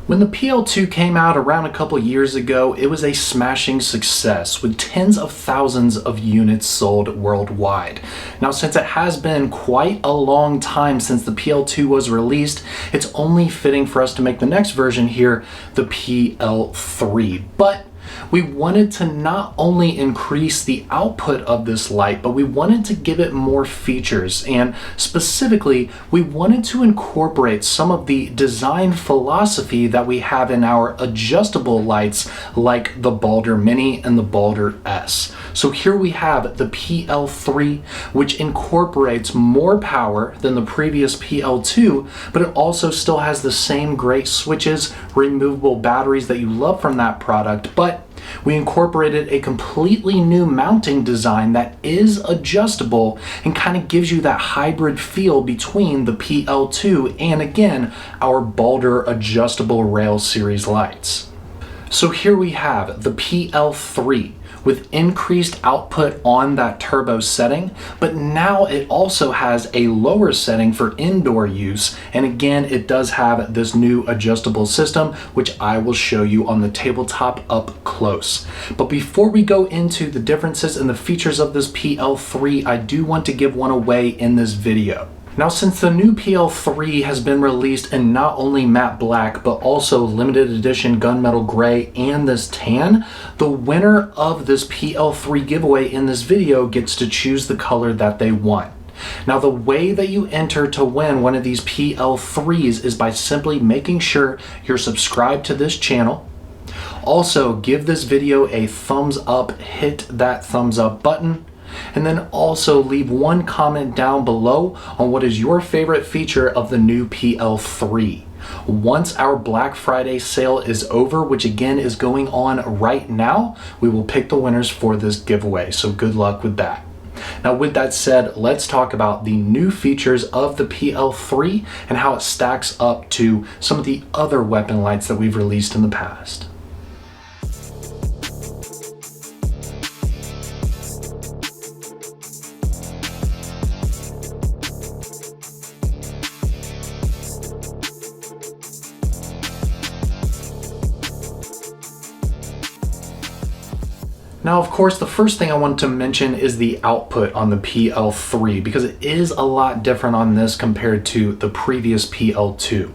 When the PL-2 came out around a couple years ago, it was a smashing success with tens of thousands of units sold worldwide. Now, since it has been quite a long time since the PL-2 was released, it's only fitting for us to make the next version here, the PL-3. But we wanted to not only increase the output of this light, but we wanted to give it more features, and specifically we wanted to incorporate some of the design philosophy that we have in our adjustable lights like the Balder Mini and the Balder S. So here we have the PL-3, which incorporates more power than the previous PL-2, but it also still has the same great switches, removable batteries that you love from that product, but we incorporated a completely new mounting design that is adjustable and kind of gives you that hybrid feel between the PL-2 and, again, our Balder adjustable rail series lights. So here we have the PL-3 with increased output on that turbo setting, but now it also has a lower setting for indoor use, and again it does have this new adjustable system, which I will show you on the tabletop up close. But before we go into the differences and the features of this PL-3, I do want to give one away in this video. Now, since the new PL-3 has been released in not only matte black, but also limited edition gunmetal gray and this tan, the winner of this PL-3 giveaway in this video gets to choose the color that they want. Now, the way that you enter to win one of these PL-3s is by simply making sure you're subscribed to this channel. Also, give this video a thumbs up, hit that thumbs up button, and then also leave one comment down below on what is your favorite feature of the new PL-3. Once our Black Friday sale is over, which again is going on right now, we will pick the winners for this giveaway, so good luck with that. Now, with that said, let's talk about the new features of the PL-3 and how it stacks up to some of the other weapon lights that we've released in the past. Now, of course, the first thing I want to mention is the output on the PL-3 because it is a lot different on this compared to the previous PL-2.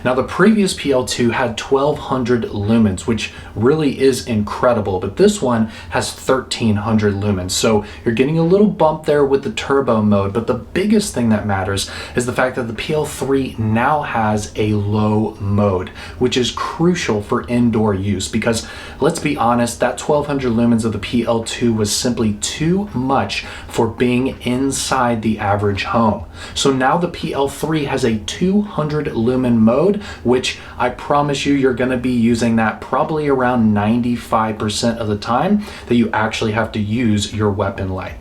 Now, the previous PL-2 had 1200 lumens, which really is incredible, but this one has 1300 lumens. So you're getting a little bump there with the turbo mode, but the biggest thing that matters is the fact that the PL-3 now has a low mode, which is crucial for indoor use because, let's be honest, that 1200 lumens of the PL-2 was simply too much for being inside the average home. So now the PL-3 has a 200 lumen mode, which I promise you're going to be using that probably around 95% of the time that you actually have to use your weapon light.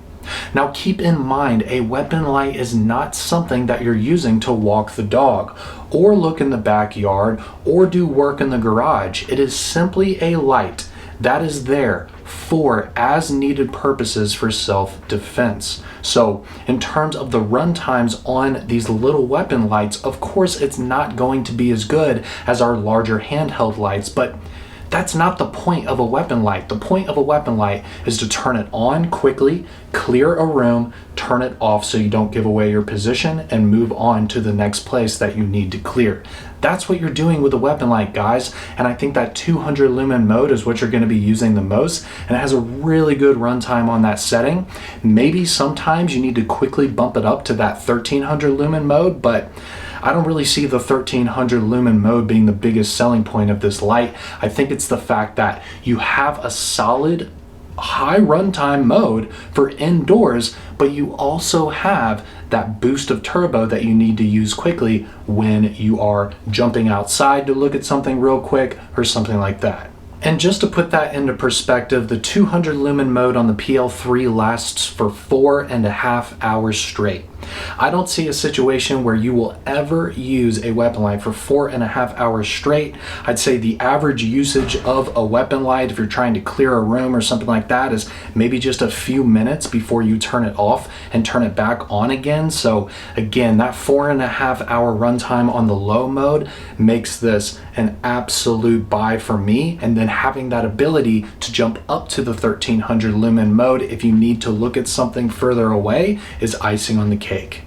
Now, keep in mind, a weapon light is not something that you're using to walk the dog or look in the backyard or do work in the garage. It is simply a light that is there for as needed purposes for self-defense. So in terms of the run times on these little weapon lights, of course it's not going to be as good as our larger handheld lights, but that's not the point of a weapon light. The point of a weapon light is to turn it on quickly, clear a room, turn it off so you don't give away your position, and move on to the next place that you need to clear. That's what you're doing with a weapon light, guys, and I think that 200 lumen mode is what you're going to be using the most, and it has a really good runtime on that setting. Maybe sometimes you need to quickly bump it up to that 1300 lumen mode, but I don't really see the 1300 lumen mode being the biggest selling point of this light. I think it's the fact that you have a solid high runtime mode for indoors, but you also have that boost of turbo that you need to use quickly when you are jumping outside to look at something real quick or something like that. And just to put that into perspective, the 200 lumen mode on the PL-3 lasts for 4.5 hours straight. I don't see a situation where you will ever use a weapon light for 4.5 hours straight. I'd say the average usage of a weapon light, if you're trying to clear a room or something like that, is maybe just a few minutes before you turn it off and turn it back on again. So again, that 4.5 hour runtime on the low mode makes this an absolute buy for me. And then having that ability to jump up to the 1300 lumen mode if you need to look at something further away is icing on the cake.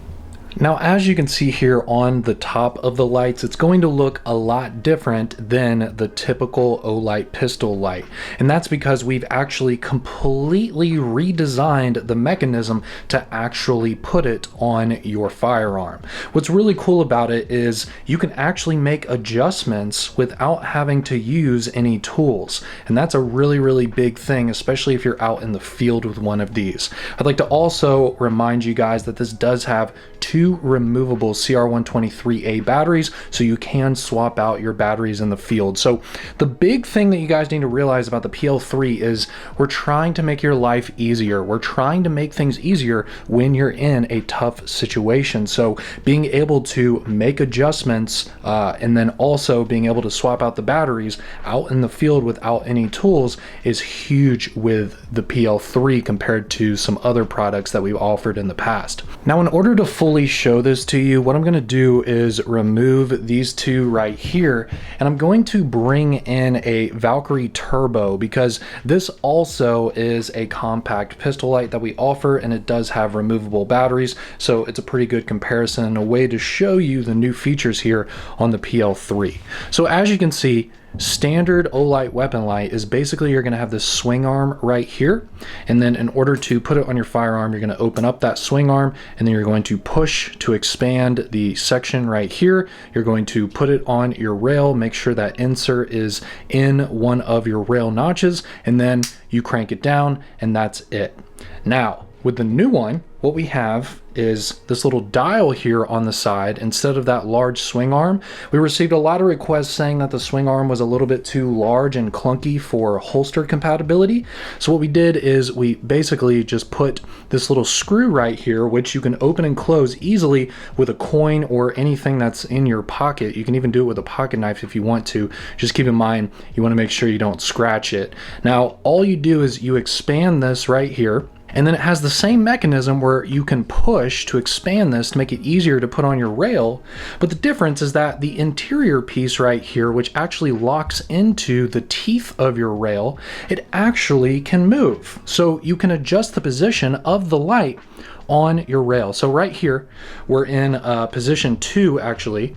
Now, as you can see here on the top of the lights, it's going to look a lot different than the typical Olight pistol light. And that's because we've actually completely redesigned the mechanism to actually put it on your firearm. What's really cool about it is you can actually make adjustments without having to use any tools. And that's a really, really big thing, especially if you're out in the field with one of these. I'd like to also remind you guys that this does have two removable CR123A batteries, so you can swap out your batteries in the field. So the big thing that you guys need to realize about the PL-3 is we're trying to make your life easier. We're trying to make things easier when you're in a tough situation. So being able to make adjustments and then also being able to swap out the batteries out in the field without any tools is huge with the PL-3 compared to some other products that we've offered in the past. Now, in order to fully show this to you, what I'm going to do is remove these two right here, and I'm going to bring in a Valkyrie Turbo because this also is a compact pistol light that we offer, and it does have removable batteries, so it's a pretty good comparison and a way to show you the new features here on the PL-3. So as you can see, standard Olight weapon light is basically you're going to have this swing arm right here, and then in order to put it on your firearm, you're going to open up that swing arm, and then you're going to push to expand the section right here. You're going to put it on your rail, make sure that insert is in one of your rail notches, and then you crank it down, and that's it. Now, with the new one, what we have is this little dial here on the side instead of that large swing arm. We received a lot of requests saying that the swing arm was a little bit too large and clunky for holster compatibility. So what we did is we basically just put this little screw right here, which you can open and close easily with a coin or anything that's in your pocket. You can even do it with a pocket knife if you want to. Just keep in mind, you want to make sure you don't scratch it. Now, all you do is you expand this right here, and then it has the same mechanism where you can push to expand this to make it easier to put on your rail. But the difference is that the interior piece right here, which actually locks into the teeth of your rail, it actually can move. So you can adjust the position of the light on your rail. So right here, we're in position 2 actually.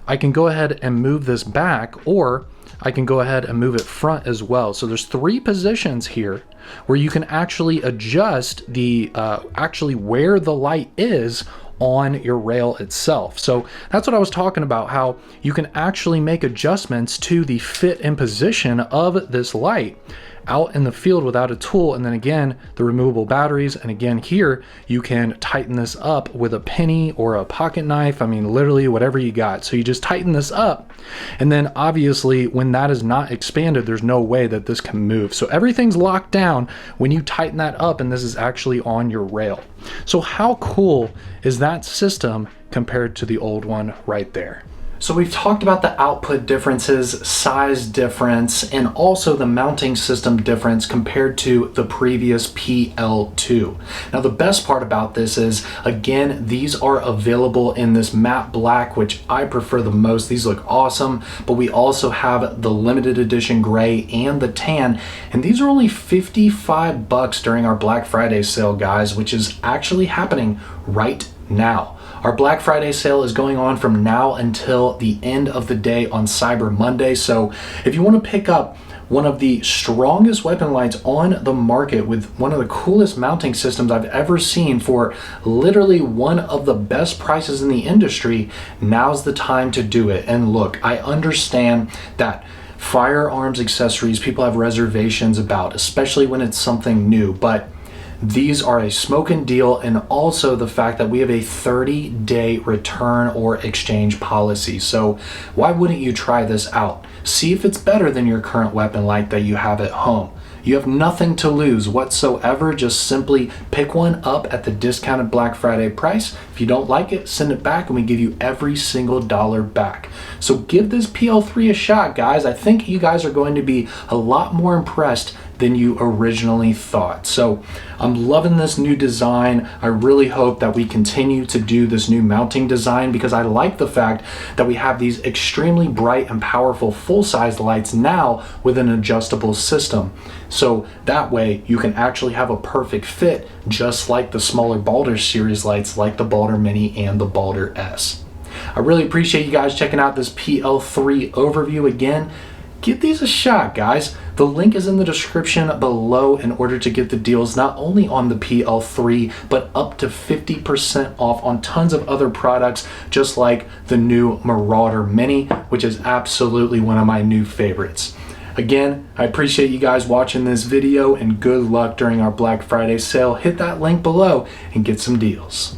I can go ahead and move this back, or I can go ahead and move it front as well. So there's 3 positions here where you can actually adjust the actually where the light is on your rail itself. So that's what I was talking about, how you can actually make adjustments to the fit and position of this light out in the field without a tool. And then again, the removable batteries, and again here you can tighten this up with a penny or a pocket knife. I mean, literally whatever you got. So you just tighten this up, and then obviously when that is not expanded, there's no way that this can move. So everything's locked down when you tighten that up, and this is actually on your rail. So how cool is that system compared to the old one right there? So we've talked about the output differences, size difference, and also the mounting system difference compared to the previous PL-2. Now the best part about this is, again, these are available in this matte black, which I prefer the most. These look awesome, but we also have the limited edition gray and the tan, and these are only 55 bucks during our Black Friday sale, guys, which is actually happening right now. Our Black Friday sale is going on from now until the end of the day on Cyber Monday. So if you want to pick up one of the strongest weapon lights on the market with one of the coolest mounting systems I've ever seen for literally one of the best prices in the industry, now's the time to do it. And look, I understand that firearms accessories people have reservations about, especially when it's something new, but these are a smoking deal, and also the fact that we have a 30-day return or exchange policy. So why wouldn't you try this out? See if it's better than your current weapon light that you have at home. You have nothing to lose whatsoever. Just simply pick one up at the discounted Black Friday price. If you don't like it, send it back and we give you every single dollar back. So give this PL-3 a shot, guys. I think you guys are going to be a lot more impressed than you originally thought. So I'm loving this new design. I really hope that we continue to do this new mounting design, because I like the fact that we have these extremely bright and powerful full-size lights now with an adjustable system. So that way you can actually have a perfect fit, just like the smaller Balder series lights like the Balder Mini and the Balder S. I really appreciate you guys checking out this PL-3 overview. Again, give these a shot, guys. The link is in the description below in order to get the deals not only on the PL-3, but up to 50% off on tons of other products, just like the new Marauder Mini, which is absolutely one of my new favorites. Again, I appreciate you guys watching this video, and good luck during our Black Friday sale. Hit that link below and get some deals.